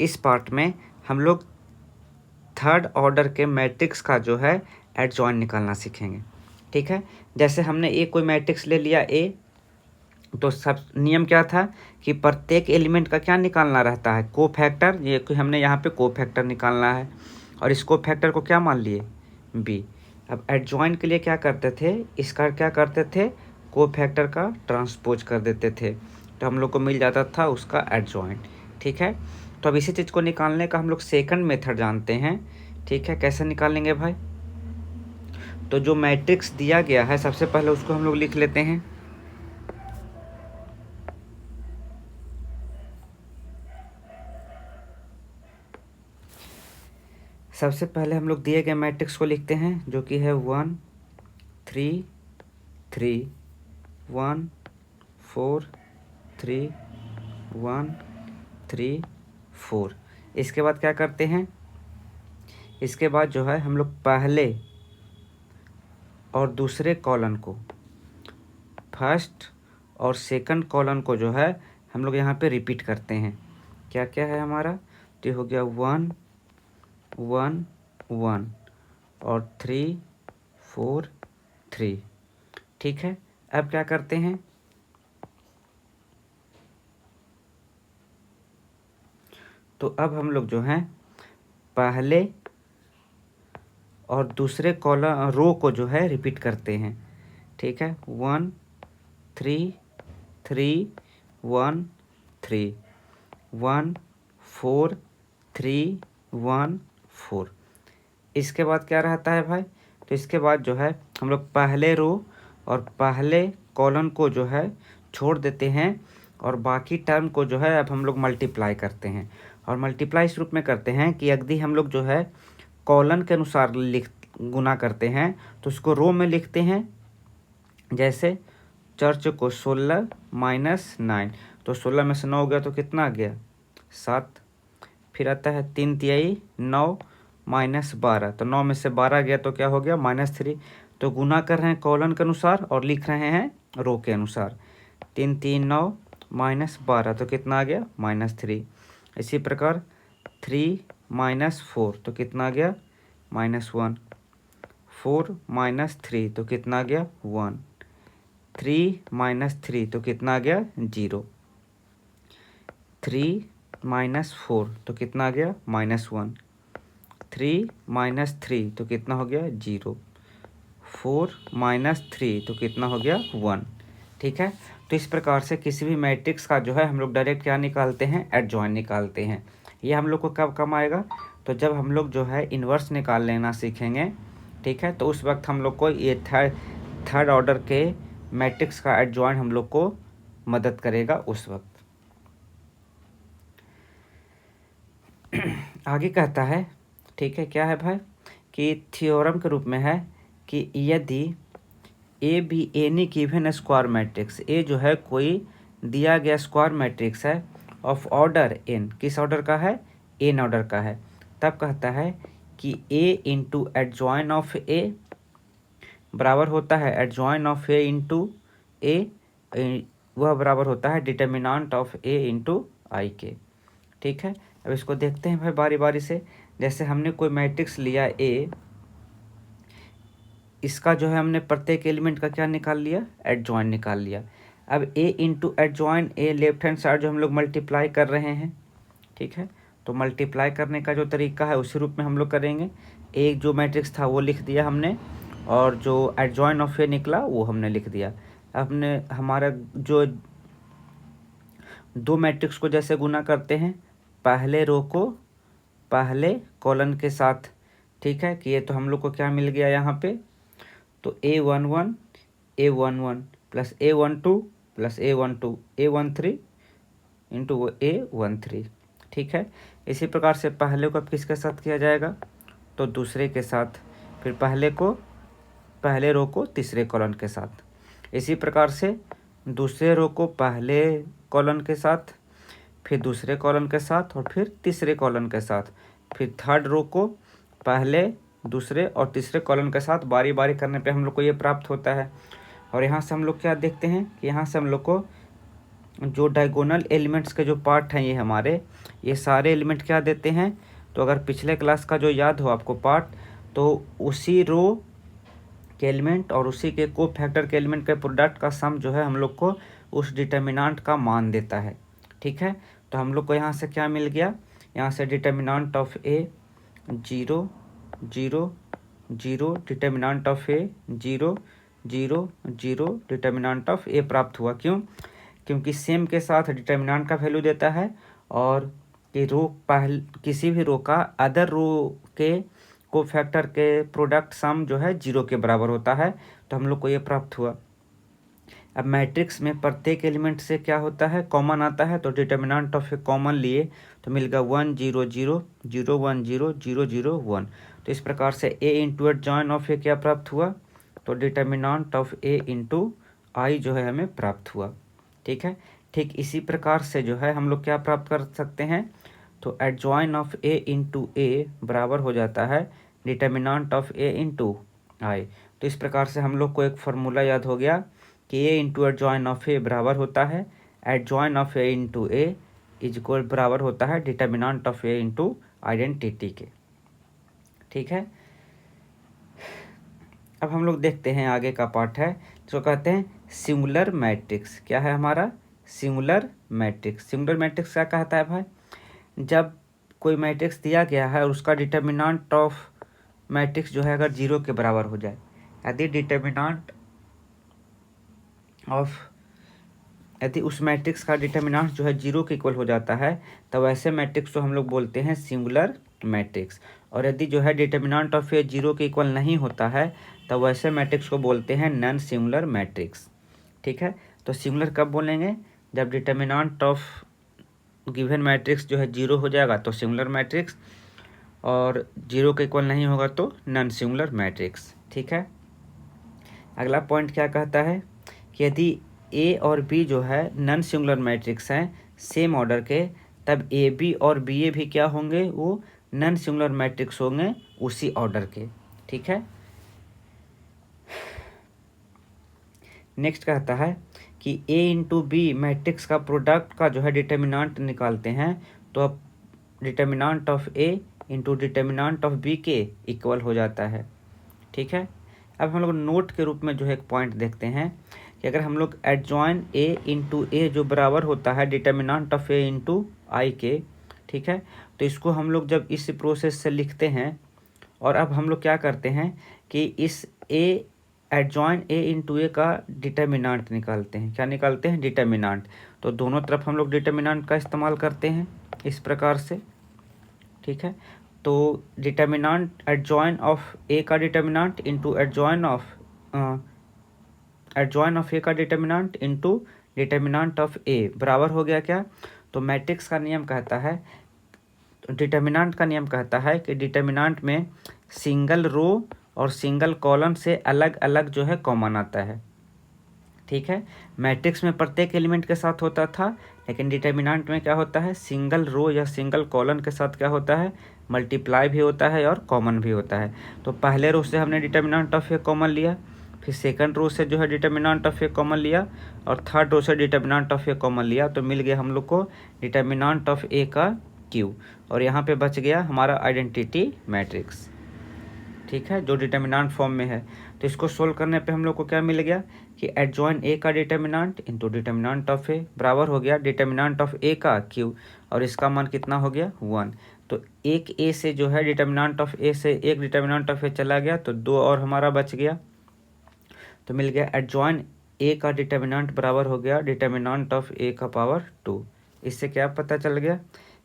इस पार्ट में हम लोग थर्ड ऑर्डर के मैट्रिक्स का जो है एडजॉइन निकालना सीखेंगे। ठीक है, जैसे हमने कोई मैट्रिक्स ले लिया ए, तो सब नियम क्या था कि प्रत्येक एलिमेंट का क्या निकालना रहता है, कोफैक्टर। ये हमने यहाँ पे कोफैक्टर निकालना है और इस कोफैक्टर को क्या मान लिए, बी। अब एडजॉइन के लिए क्या करते थे, इसका क्या करते थे, कोफैक्टर का ट्रांसपोज कर देते थे, तो हम लोग को मिल जाता था उसका एडजॉइन। ठीक है, तो अब इसी चीज़ को निकालने का हम लोग सेकंड मेथड जानते हैं। ठीक है, कैसे निकालेंगे भाई, तो जो मैट्रिक्स दिया गया है सबसे पहले उसको हम लोग लिख लेते हैं। सबसे पहले हम लोग दिए गए मैट्रिक्स को लिखते हैं, जो कि है 1 3 3 1 4 3 1 3 4। इसके बाद क्या करते हैं, इसके बाद जो है हम लोग पहले और दूसरे कॉलम को, फर्स्ट और सेकंड कॉलम को जो है हम लोग यहाँ पे रिपीट करते हैं। क्या क्या है हमारा, तो ये हो गया 1 1 1 और 3 4 3। ठीक है, अब क्या करते हैं, तो अब हम लोग जो हैं पहले और दूसरे कॉलम रो को जो है रिपीट करते हैं। ठीक है, 1 3 3 1 3 1 4 3 1 4। इसके बाद क्या रहता है भाई, तो इसके बाद जो है हम लोग पहले रो और पहले कॉलम को जो है छोड़ देते हैं और बाकी टर्म को जो है अब हम लोग मल्टीप्लाई करते हैं। और मल्टीप्लाई इस रूप में करते हैं कि यदि हम लोग जो है कॉलम के अनुसार गुना करते हैं तो उसको रो में लिखते हैं। जैसे चर्च को 16 माइनस 9, तो 16 में से 9 गया तो कितना आ गया, 7। फिर आता है 3 तिहाई 9 माइनस 12, तो 9 में से 12 गया तो क्या हो गया, -3। तो गुना कर रहे हैं कॉलम के अनुसार और लिख रहे हैं रो के अनुसार। 3 3 9 माइनस 12 तो कितना आ गया, -3। इसी प्रकार 3 माइनस 4 तो कितना आ गया, -1। 4 माइनस 3 तो कितना आ गया, 1। 3 माइनस 3 तो कितना आ गया, 0। 3 माइनस 4 तो कितना आ गया, -1। 3 माइनस 3 तो कितना हो गया, 0। 4 माइनस 3 तो कितना हो गया, 1। ठीक है, तो इस प्रकार से किसी भी मैट्रिक्स का जो है हम लोग डायरेक्ट क्या निकालते हैं, एडजॉइन निकालते हैं। ये हम लोग को कब कम आएगा, तो जब हम लोग जो है इन्वर्स निकाल लेना सीखेंगे। ठीक है, तो उस वक्त हम लोग को ये थर्ड ऑर्डर के मैट्रिक्स का एडजॉइन हम लोग को मदद करेगा उस वक्त। आगे कहता है, ठीक है, क्या है भाई, कि थ्योरम के रूप में है कि यदि A B any given square matrix, A जो है कोई दिया गया स्क्वायर मैट्रिक्स है ऑफ ऑर्डर एन, किस ऑर्डर का है, एन ऑर्डर का है, तब कहता है कि ए इंटू एडजॉइन ऑफ ए बराबर होता है एडजॉइन ऑफ ए इंटू ए, वह बराबर होता है डिटर्मिनेंट ऑफ ए इंटू आई के। ठीक है, अब इसको देखते हैं भाई बारी बारी से। जैसे हमने कोई मैट्रिक्स लिया ए, इसका जो है हमने प्रत्येक एलिमेंट का क्या निकाल लिया, एडजॉइन निकाल लिया। अब ए इंटू एडजॉइन ए, लेफ्ट हैंड साइड जो हम लोग मल्टीप्लाई कर रहे हैं। ठीक है, तो मल्टीप्लाई करने का जो तरीका है उसी रूप में हम लोग करेंगे। एक जो मैट्रिक्स था वो लिख दिया हमने और जो एडजॉइन ऑफ ए निकला वो हमने लिख दिया। हमने हमारा जो दो मैट्रिक्स को जैसे गुना करते हैं, पहले रो को पहले कॉलम के साथ। ठीक है, कि ये तो हम लोग को क्या मिल गया यहाँ पे, तो A11 A11 plus A12 plus A12 A13 into A13। ठीक है, इसी प्रकार से पहले को अब किसके साथ किया जाएगा, तो दूसरे के साथ, फिर पहले रो को तीसरे कॉलम के साथ, इसी प्रकार से दूसरे रो को पहले कॉलम के साथ, फिर दूसरे कॉलम के साथ और फिर तीसरे कॉलम के साथ, फिर थर्ड रो को पहले दूसरे और तीसरे कॉलम के साथ बारी बारी करने पे हम लोग को ये प्राप्त होता है। और यहाँ से हम लोग क्या देखते हैं कि यहाँ से हम लोग को जो डायगोनल एलिमेंट्स के जो पार्ट हैं ये सारे एलिमेंट क्या देते हैं, तो अगर पिछले क्लास का जो याद हो आपको पार्ट, तो उसी रो के एलिमेंट और उसी के को फैक्टर के एलिमेंट के प्रोडक्ट का सम जो है हम लोग को उस डिटर्मिनेंट का मान देता है। ठीक है, तो हम लोग को यहाँ से क्या मिल गया, यहाँ से determinant of A 0 0 0, determinant of A 0 0 0, determinant of A प्राप्त हुआ। क्यों? क्योंकि सेम के साथ डिटर्मिनेंट का वैल्यू देता है और कि किसी भी रो का अदर रो के को फैक्टर के प्रोडक्ट सम जो है 0 के बराबर होता है, तो हम लोग को ये प्राप्त हुआ। अब मैट्रिक्स में प्रत्येक एलिमेंट से क्या होता है, कॉमन आता है, तो डिटर्मिनेंट ऑफ ए कॉमन लिए तो मिल गया 1 0 0 0 1 0 0 0 1। तो इस प्रकार से ए इंटू एट जॉइन ऑफ ए क्या प्राप्त हुआ, तो डिटर्मिनेंट ऑफ ए इंटू आई जो है हमें प्राप्त हुआ। ठीक है, ठीक इसी प्रकार से जो है हम लोग क्या प्राप्त कर सकते हैं, तो एडजॉइन ऑफ ए इंटू ए बराबर हो जाता है डिटर्मिनेंट ऑफ ए इंटू आई। तो इस प्रकार से हम लोग को एक फार्मूला याद हो गया कि ए इंटू एडजॉइन ऑफ ए बराबर होता है adjoint of A into A is equal बराबर होता है determinant of A into identity के। ठीक है, अब हम लोग देखते हैं आगे का पार्ट है जो कहते हैं सिंगुलर मैट्रिक्स। क्या है हमारा सिंगुलर मैट्रिक्स। सिंगुलर मैट्रिक्स क्या कहता है भाई, जब कोई मैट्रिक्स दिया गया है और उसका डिटर्मिनेंट ऑफ मैट्रिक्स जो है अगर 0 के बराबर हो जाए, यदि उस मैट्रिक्स का डिटर्मिनेंट जो है 0 के इक्वल हो जाता है, तब ऐसे मैट्रिक्स को हम लोग बोलते हैं सिंगुलर मैट्रिक्स। और यदि जो है डिटर्मिनेंट ऑफ ए 0 के इक्वल नहीं होता है, तब वैसे मैट्रिक्स को बोलते हैं नॉन सिंगुलर मैट्रिक्स। ठीक है, तो सिंगुलर कब बोलेंगे, जब डिटर्मिनेंट ऑफ गिवन मैट्रिक्स जो है 0 हो जाएगा तो सिंगुलर मैट्रिक्स, और 0 के इक्वल नहीं होगा तो नॉन सिंगुलर मैट्रिक्स। ठीक है, अगला पॉइंट क्या कहता है कि यदि ए और बी जो है नॉन सिंगुलर मैट्रिक्स हैं सेम ऑर्डर के, तब ए बी और बी ए भी क्या होंगे, वो नॉन सिंगुलर मैट्रिक्स होंगे उसी ऑर्डर के। ठीक है, नेक्स्ट कहता है कि ए इंटू बी मैट्रिक्स का प्रोडक्ट का जो है डिटर्मिनेंट निकालते हैं, तो अब determinant of A into determinant of B के इक्वल हो जाता है। ठीक है, अब हम लोग नोट के रूप में जो है एक पॉइंट देखते हैं कि अगर हम लोग एडजॉइन ए इंटू ए जो बराबर होता है डिटर्मिनेंट ऑफ ए इंटू आई के, ठीक है, तो इसको हम लोग जब इस प्रोसेस से लिखते हैं और अब हम लोग क्या करते हैं कि इस ए एडजॉइन ए इंटू ए का डिटर्मिनेंट निकालते हैं। क्या निकालते हैं, डिटर्मिनेंट। तो दोनों तरफ हम लोग डिटर्मिनेंट का इस्तेमाल करते हैं इस प्रकार से। ठीक है, तो डिटर्मिनेंट एडजॉइन ऑफ ए का डिटर्मिनेंट इंटू एडजॉइन ऑफ ए का डिटर्मिनेंट इंटू डिटर्मिनेंट ऑफ ए बराबर हो गया क्या, तो मैट्रिक्स का नियम कहता है, डिटर्मिनेंट का नियम कहता है कि डिटर्मिनेंट में सिंगल रो और सिंगल कॉलम से अलग अलग जो है कॉमन आता है। ठीक है, मैट्रिक्स में प्रत्येक एलिमेंट के साथ होता था, लेकिन डिटर्मिनेंट में क्या होता है, सिंगल रो या सिंगल कॉलम के साथ क्या होता है, मल्टीप्लाई भी होता है और कॉमन भी होता है। तो पहले रो से हमने डिटर्मिनेंट ऑफ ए कॉमन लिया, फिर सेकंड रो से जो है डिटर्मिनेंट ऑफ ए कॉमन लिया, और थर्ड रो से डिटर्मिनेंट ऑफ ए कॉमन लिया, तो मिल गया हम लोग को डिटर्मिनेंट ऑफ ए का क्यू, और यहाँ पे बच गया हमारा आइडेंटिटी मैट्रिक्स। ठीक है, जो डिटर्मिनेंट फॉर्म में है। तो इसको सोल्व करने पे हम लोग को क्या मिल गया कि एडजॉइन ए का डिटर्मिनेंट इंटू डिटर्मिनेंट ऑफ ए बराबर हो गया डिटर्मिनेंट ऑफ ए का क्यू, और इसका मान कितना हो गया 1। तो एक ए से जो है डिटर्मिनेंट ऑफ ए से एक डिटर्मिनेंट ऑफ ए चला गया, तो 2 और हमारा बच गया, तो मिल गया एडजॉइन ए का डिटर्मिनेंट बराबर हो गया डिटर्मिनेंट ऑफ ए का पावर 2। इससे क्या पता चल गया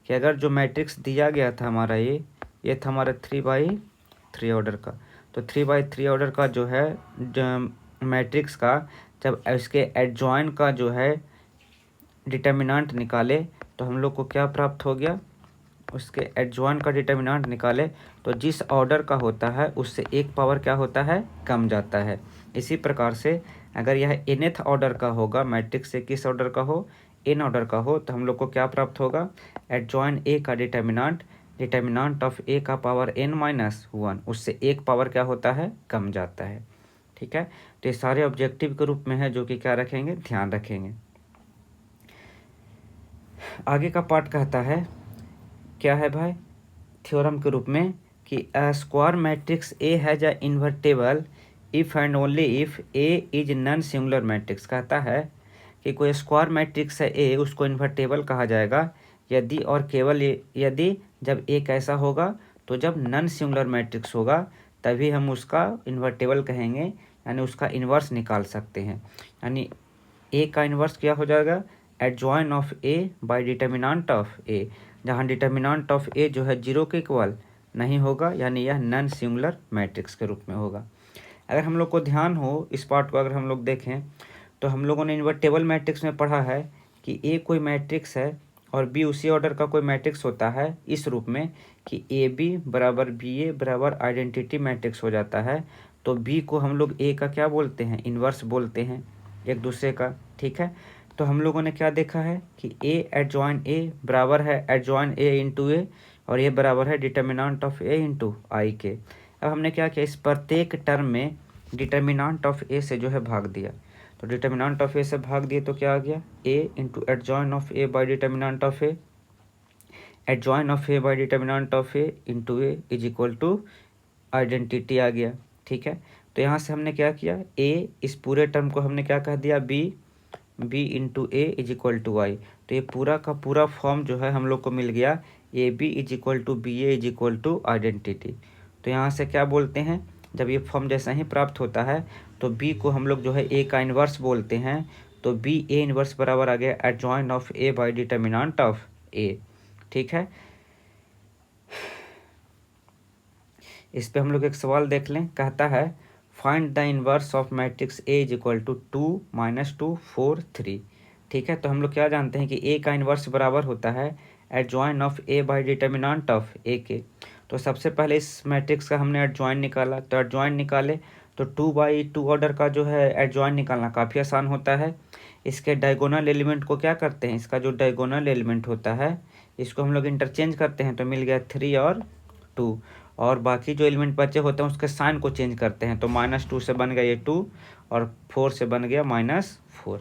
कि अगर जो मैट्रिक्स दिया गया था हमारा ये था हमारा 3/3 ऑर्डर का, तो 3/3 ऑर्डर का जो है मैट्रिक्स का जब इसके एडजॉइन का जो है डिटर्मिनेंट निकाले, तो हम लोग को क्या प्राप्त हो गया, उसके एडजॉइन का डिटर्मिनेंट निकाले तो जिस ऑर्डर का होता है उससे एक पावर क्या होता है, कम जाता है। इसी प्रकार से अगर यह nth ऑर्डर का होगा, मैट्रिक्स से किस ऑर्डर का हो, n ऑर्डर का हो, तो हम लोग को क्या प्राप्त होगा, एडजॉइन a का डिटर्मिनेंट ऑफ a का पावर n-1, उससे एक पावर क्या होता है, कम जाता है। ठीक है, तो ये सारे ऑब्जेक्टिव के रूप में है जो कि क्या रखेंगे, ध्यान रखेंगे। आगे का पार्ट कहता है, क्या है भाई, थ्योरम के रूप में कि a square matrix A has a invertible if and only if A is non singular matrix. कहता है कि कोई स्क्वायर मैट्रिक्स है ए, उसको इन्वर्टेबल कहा जाएगा यदि और केवल यदि जब ए कैसा होगा, तो जब नॉन सिंगुलर मैट्रिक्स होगा तभी हम उसका इन्वर्टेबल कहेंगे, यानी उसका इन्वर्स निकाल सकते हैं। यानी ए का इन्वर्स क्या हो जाएगा, adjoint of A by determinant of A, जहाँ डिटर्मिनेंट ऑफ ए जो है जीरो के इक्वल नहीं होगा, यानी यह नॉन सिंगुलर मैट्रिक्स के रूप में होगा। अगर हम लोग को ध्यान हो इस पार्ट को अगर हम लोग देखें, तो हम लोगों ने इन्वर्टेबल मैट्रिक्स में पढ़ा है कि ए कोई मैट्रिक्स है और बी उसी ऑर्डर का कोई मैट्रिक्स होता है इस रूप में कि ए बी बराबर बी ए बराबर आइडेंटिटी मैट्रिक्स हो जाता है। तो बी को हम लोग ए का क्या बोलते हैं, इन्वर्स बोलते हैं एक दूसरे का। ठीक है, तो हम लोगों ने क्या देखा है कि ए एडजॉइन ए बराबर है एडजॉइन ए इंटू ए, और ये बराबर है डिटर्मिनेंट ऑफ ए इंटू आई के। अब हमने क्या किया, इस प्रत्येक टर्म में डिटर्मिनेंट ऑफ ए से जो है भाग दिया। तो डिटर्मिनेंट ऑफ ए से भाग दिए तो क्या आ गया, A into adjoint of A by determinant of A, adjoint of A by determinant of A into A is equal to identity आ गया। ठीक है, तो यहाँ से हमने क्या किया, ए इस पूरे टर्म को हमने क्या कह दिया, B into A is equal to I. तो ये पूरा का पूरा फॉर्म जो है हम लोग को मिल गया, A B is equal to B A is equal to identity. तो यहाँ से क्या बोलते हैं, जब ये फॉर्म जैसा ही प्राप्त होता है तो बी को हम लोग जो है ए का इन्वर्स बोलते हैं। तो बी ए इन्वर्स बराबर आ गया adjoint of A by determinant of A. ठीक है, इस पे हम लोग एक सवाल देख लें। कहता है find the inverse of matrix A is equal to 2 - 2 4 3। ठीक है, तो हम लोग क्या जानते हैं कि ए का इन्वर्स बराबर होता है adjoint of A by determinant of A के। तो सबसे पहले इस मैट्रिक्स का हमने एडजॉइन निकाला, तो एडजॉइन निकाले तो 2/2 ऑर्डर का जो है एडजॉइन निकालना काफ़ी आसान होता है। इसके डायगोनल एलिमेंट को क्या करते हैं, इसका जो डायगोनल एलिमेंट होता है इसको हम लोग इंटरचेंज करते हैं, तो मिल गया 3 और 2, और बाकी जो एलिमेंट बचे होते हैं उसके साइन को चेंज करते हैं। तो -2 से बन गया ये 2 और 4 से बन गया -4।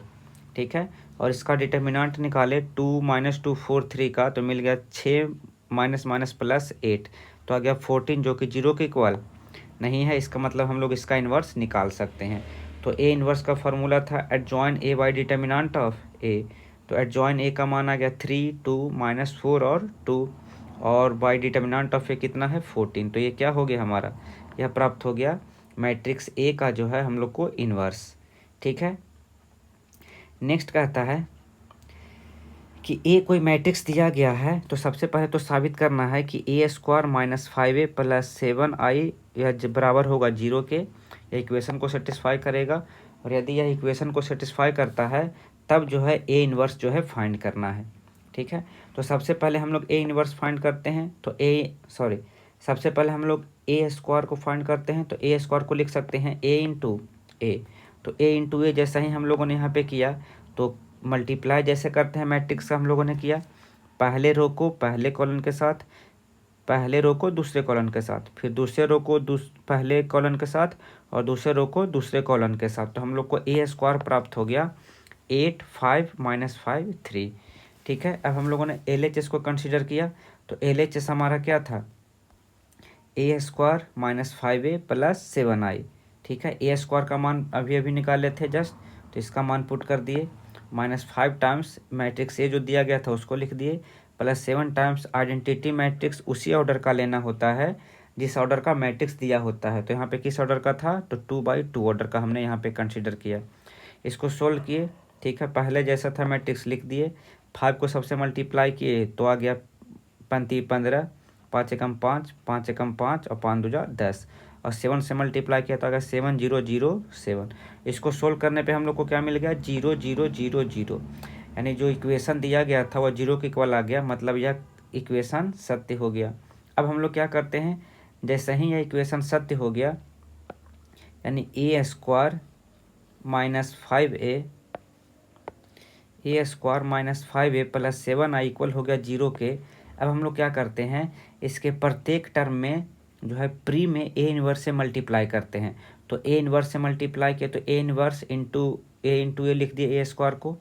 ठीक है, और इसका डिटर्मिनेंट निकाले 2 - 2 4 3 का, तो मिल गया 6 माइनस माइनस प्लस 8, तो आ गया 14 जो कि 0 के इक्वल नहीं है। इसका मतलब हम लोग इसका इन्वर्स निकाल सकते हैं। तो ए इन्वर्स का फॉर्मूला था adjoint A by determinant of A. तो एडजॉइन ए का मान आ गया 3 2 -4 और 2, और बाई डिटर्मिनेंट ऑफ ए कितना है 14। तो ये क्या हो गया हमारा, यह प्राप्त हो गया मैट्रिक्स ए का जो है हम लोग को इन्वर्स। ठीक है, नेक्स्ट कहता है कि ए कोई मैट्रिक्स दिया गया है, तो सबसे पहले तो साबित करना है कि ए स्क्वायर -5a + 7i यह बराबर होगा 0 के। यह इक्वेशन को सेटिस्फाई करेगा, और यदि यह इक्वेशन को सेटिस्फाई करता है तब जो है ए इन्वर्स जो है फाइंड करना है। ठीक है, तो सबसे पहले हम लोग ए इन्वर्स फाइंड करते हैं। तो सबसे पहले हम लोग ए स्क्वायर को फाइंड करते हैं। तो ए स्क्वायर को लिख सकते हैं ए इंटू ए। तो ए इंटू ए जैसा ही हम लोगों ने यहाँ पे किया, तो मल्टीप्लाई जैसे करते हैं मैट्रिक्स का हम लोगों ने किया, पहले रो को पहले कॉलन के साथ, पहले रो को दूसरे कॉलन के साथ, फिर दूसरे रो को पहले कॉलन के साथ, और दूसरे रो को दूसरे कॉलन के साथ। तो हम लोग को ए स्क्वायर प्राप्त हो गया 8 5 - 5 3। ठीक है, अब हम लोगों ने एल एच एस को कंसिडर किया। तो एल एच एस हमारा क्या था, ए स्क्वायर -5a + 7i। ठीक है, ए स्क्वायर का मान अभी अभी निकाले थे जस्ट, तो इसका मान पुट कर दिए, -5 टाइम्स मैट्रिक्स ए जो दिया गया था उसको लिख दिए, +7 टाइम्स आइडेंटिटी मैट्रिक्स उसी ऑर्डर का लेना होता है जिस ऑर्डर का मैट्रिक्स दिया होता है। तो यहाँ पे किस ऑर्डर का था, तो 2/2 ऑर्डर का हमने यहाँ पे कंसिडर किया। इसको सोल्व किए। ठीक है, पहले जैसा था मैट्रिक्स लिख दिए, 5 को सबसे मल्टीप्लाई किए तो आ गया 15, 5 एकम 5, 5 एकम 5 और 5 दूजा 10, और 7 से मल्टीप्लाई किया तो आ गया 7 0 0 7। इसको सोल्व करने पे हम लोग को क्या मिल गया, 0 0 0 0, यानी जो इक्वेशन दिया गया था वह 0 के इक्वल आ गया, मतलब यह इक्वेशन सत्य हो गया। अब हम लोग क्या करते हैं, जैसे ही यह इक्वेशन सत्य हो गया, यानी ए स्क्वायर -5a + 7i इक्वल हो गया 0 के। अब हम लोग क्या करते हैं, इसके प्रत्येक टर्म में जो है प्री में ए इन्वर्स से मल्टीप्लाई करते हैं। तो ए इन्वर्स से मल्टीप्लाई किया तो ए इन्वर्स इंटू ए लिख दिए ए स्क्वायर को,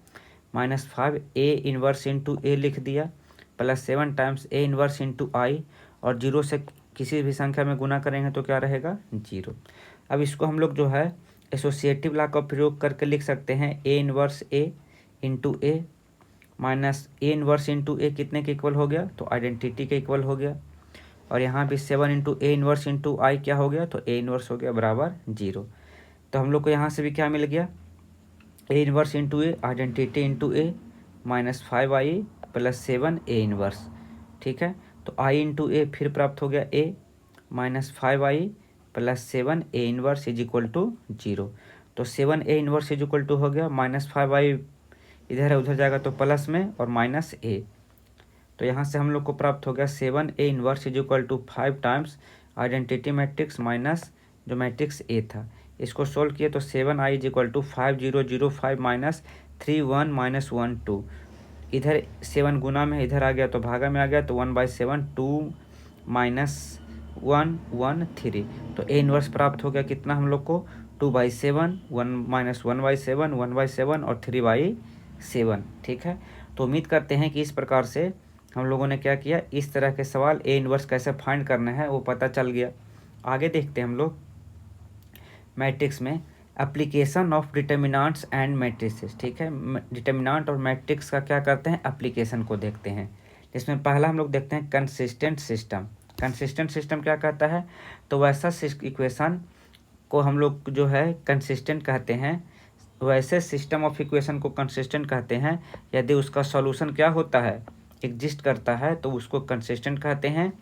-5 ए इन्वर्स इंटू ए लिख दिया, plus 7 times A inverse into आई, और 0 से किसी भी संख्या में गुना करेंगे तो क्या रहेगा 0। अब इसको हम लोग जो है एसोसिएटिव लॉ का प्रयोग करके लिख सकते हैं, A inverse A into A minus A inverse into ए कितने के इक्वल हो गया, तो आइडेंटिटी के इक्वल हो गया। और यहाँ भी 7 इंटू ए इन्वर्स इंटू आई क्या हो गया, तो ए इन्वर्स हो गया बराबर 0। तो हम लोग को यहाँ से भी क्या मिल गया, A inverse into A identity into A -5 I plus 7 A inverse. ठीक है, तो आई इंटू ए फिर प्राप्त हो गया A -5 I plus 7 A inverse is equal to 0। तो 7 A inverse is equal to हो गया -5 आई, इधर है उधर जाएगा तो प्लस में और माइनस ए। तो यहाँ से हम लोग को प्राप्त हो गया 7 A inverse is equal to 5 times identity matrix minus जो मैट्रिक्स ए था। इसको सोल्व किए तो 7 I is equal to 5005 minus 31 minus 1 2। इधर 7 गुना में इधर आ गया तो भागा में आ गया, तो 1/7 2 माइनस 1 1 3। तो ए इन्वर्स प्राप्त हो गया कितना हम लोग को 2/7 1 माइनस 1/7 1/7 और 3/7। ठीक है, तो उम्मीद करते हैं कि इस प्रकार से हम लोगों ने क्या किया, इस तरह के सवाल ए इन्वर्स कैसे फाइंड करना है वो पता चल गया। आगे देखते हैं हम लोग मैट्रिक्स में application of determinants and matrices. ठीक है, डिटर्मिनेंट और मैट्रिक्स का क्या करते हैं, एप्लीकेशन को देखते हैं। जिसमें पहला हम लोग देखते हैं कंसिस्टेंट सिस्टम। कंसिस्टेंट सिस्टम क्या कहता है, तो वैसा इक्वेशन को हम लोग जो है कंसिस्टेंट कहते हैं, वैसे सिस्टम ऑफ इक्वेशन को कंसिस्टेंट कहते हैं यदि उसका सॉल्यूशन क्या होता है, एग्जिस्ट करता है तो उसको कंसिस्टेंट कहते हैं।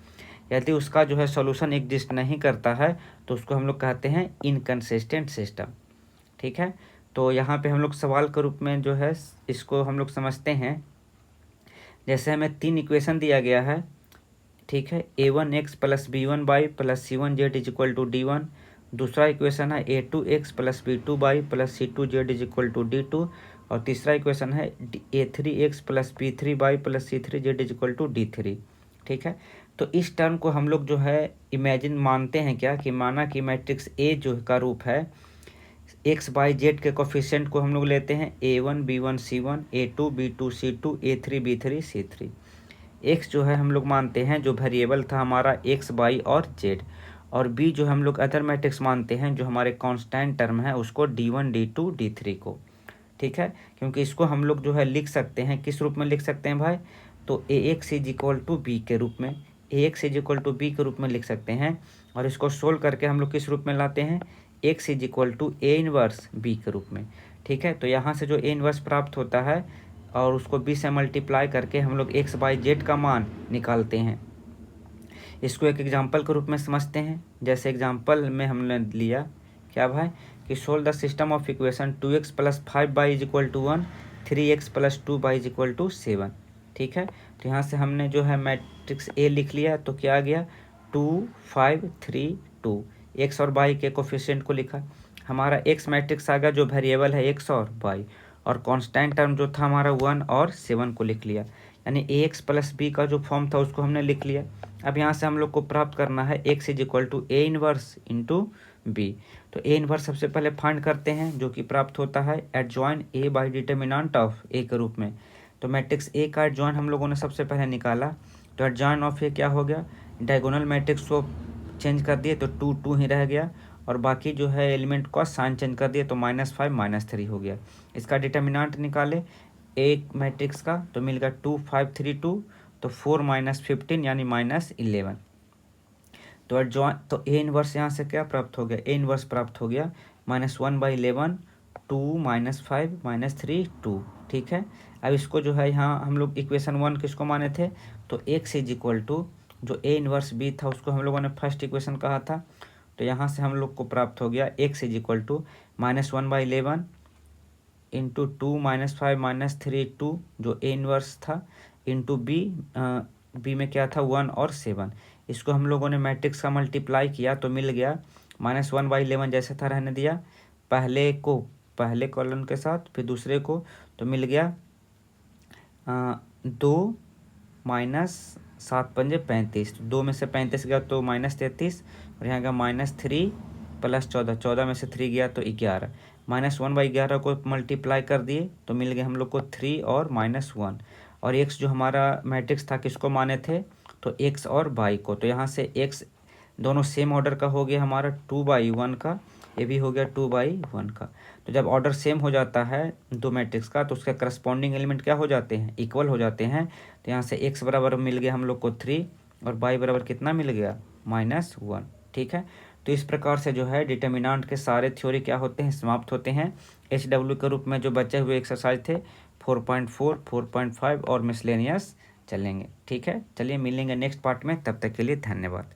यदि उसका जो है सॉल्यूशन एग्जिस्ट नहीं करता है तो उसको हम लोग कहते हैं इनकंसिस्टेंट सिस्टम। ठीक है, तो यहाँ पे हम लोग सवाल के रूप में जो है इसको हम लोग समझते हैं। जैसे हमें 3 इक्वेशन दिया गया है, ठीक है, a1x plus b1y plus c1z is equal to d1। दूसरा इक्वेशन है a2x plus b2y plus c2z is equal to d2। और तीसरा इक्वेशन है a3x plus b3y plus c3z is equal to d3। ठीक है, तो इस टर्म को हम लोग जो है इमेजिन मानते हैं क्या, कि माना कि मैट्रिक्स ए जो का रूप है एक्स बाई जेड के कोफिशिएंट को हम लोग लेते हैं a1 b1 c1 a2 b2 c2 a3 b3 c3। X जो है हम लोग मानते हैं जो वेरिएबल था हमारा एक्स बाई और जेड, और बी जो हम लोग अदर मैट्रिक्स मानते हैं जो हमारे कांस्टेंट टर्म है उसको d1 d2 d3 को। ठीक है, क्योंकि इसको हम लोग जो है लिख सकते हैं किस रूप में लिख सकते हैं भाई, तो A X is equal to B के रूप में, A X is equal to B के रूप में लिख सकते हैं। और इसको सोल्व करके हम लोग किस रूप में लाते हैं, x is equal to A inverse B के रूप में। ठीक है, तो यहाँ से जो ए इनवर्स प्राप्त होता है और उसको बी से मल्टीप्लाई करके हम लोग एक्स बाई जेड का मान निकालते हैं। इसको एक एग्जाम्पल के रूप में समझते हैं। जैसे एग्जाम्पल में हमने लिया क्या भाई, कि solve the system of equation 2x plus 5y is equal to 1 3x plus 2y is equal to 7। ठीक है, तो यहाँ से हमने जो है मैट्रिक्स ए लिख लिया, तो क्या आ गया 2 5 3 2। एक्स और वाई के कोफिशिएंट को लिखा, हमारा एक्स मैट्रिक्स आ गया जो वेरिएबल है एक्स और वाई, और कांस्टेंट टर्म जो था हमारा 1 और 7 को लिख लिया, यानी ए एक्स प्लस बी का जो फॉर्म था उसको हमने लिख लिया। अब यहाँ से हम लोग को प्राप्त करना है x is equal to A inverse into B. तो ए इनवर्स सबसे पहले फाइंड करते हैं जो कि प्राप्त होता है adjoint A by determinant of A के रूप में। तो मैट्रिक्स ए का एडजॉइन हम लोगों ने सबसे पहले निकाला, तो एडजॉइन ऑफ ए क्या हो गया, डायगोनल मैट्रिक्स को चेंज कर दिए तो 2 2 ही रह गया, और बाकी जो है एलिमेंट का साइन चेंज कर दिए तो -5 -3 हो गया। इसका डिटर्मिनेंट निकाले एक मैट्रिक्स का तो मिल गया 2 5 3 2, तो 4 -15 यानी -11। तो एडजॉइन तो ए इनवर्स यहाँ से क्या प्राप्त हो गया, ए इनवर्स प्राप्त हो गया -1/11 2 -5 -3 2। ठीक है, अब इसको जो है यहाँ हम लोग इक्वेशन 1 किसको माने थे, तो एक्स इज इक्वल टू जो ए इनवर्स बी था उसको हम लोगों ने फर्स्ट इक्वेशन कहा था, तो यहाँ से हम लोग को प्राप्त हो गया x is equal to -1/11 into 2 -5 -3 2 जो ए इनवर्स था इंटू बी में क्या था 1 और 7। इसको हम लोगों ने मैट्रिक्स का मल्टीप्लाई किया तो मिल गया -1/11 जैसे था रहने दिया, पहले कॉलम के साथ, फिर दूसरे को, तो मिल गया 2 -7 पंजे 35, 2 में से 35 गया तो -33, और यहाँ गया -3 प्लस 14, 14 में से 3 गया तो 11। -1/11 को मल्टीप्लाई कर दिए तो मिल गए हम लोग को 3 और -1। और एक्स जो हमारा मैट्रिक्स था किसको माने थे, तो एक्स और बाई को। तो यहाँ से एक्स दोनों सेम ऑर्डर का हो गया हमारा 2/1 का, ये भी हो गया 2/1 का। तो जब ऑर्डर सेम हो जाता है दो मैट्रिक्स का तो उसके करस्पॉन्डिंग एलिमेंट क्या हो जाते हैं, इक्वल हो जाते हैं। तो यहाँ से एक्स बराबर मिल गया हम लोग को 3 और बाई बराबर कितना मिल गया, -1। ठीक है, तो इस प्रकार से जो है डिटर्मिनेंट के सारे थ्योरी क्या होते हैं, समाप्त होते हैं। HW के रूप में जो बचे हुए एक्सरसाइज थे 4.4, 4.5 और मिसलेनियस चलेंगे। ठीक है, चलिए मिलेंगे नेक्स्ट पार्ट में, तब तक के लिए धन्यवाद।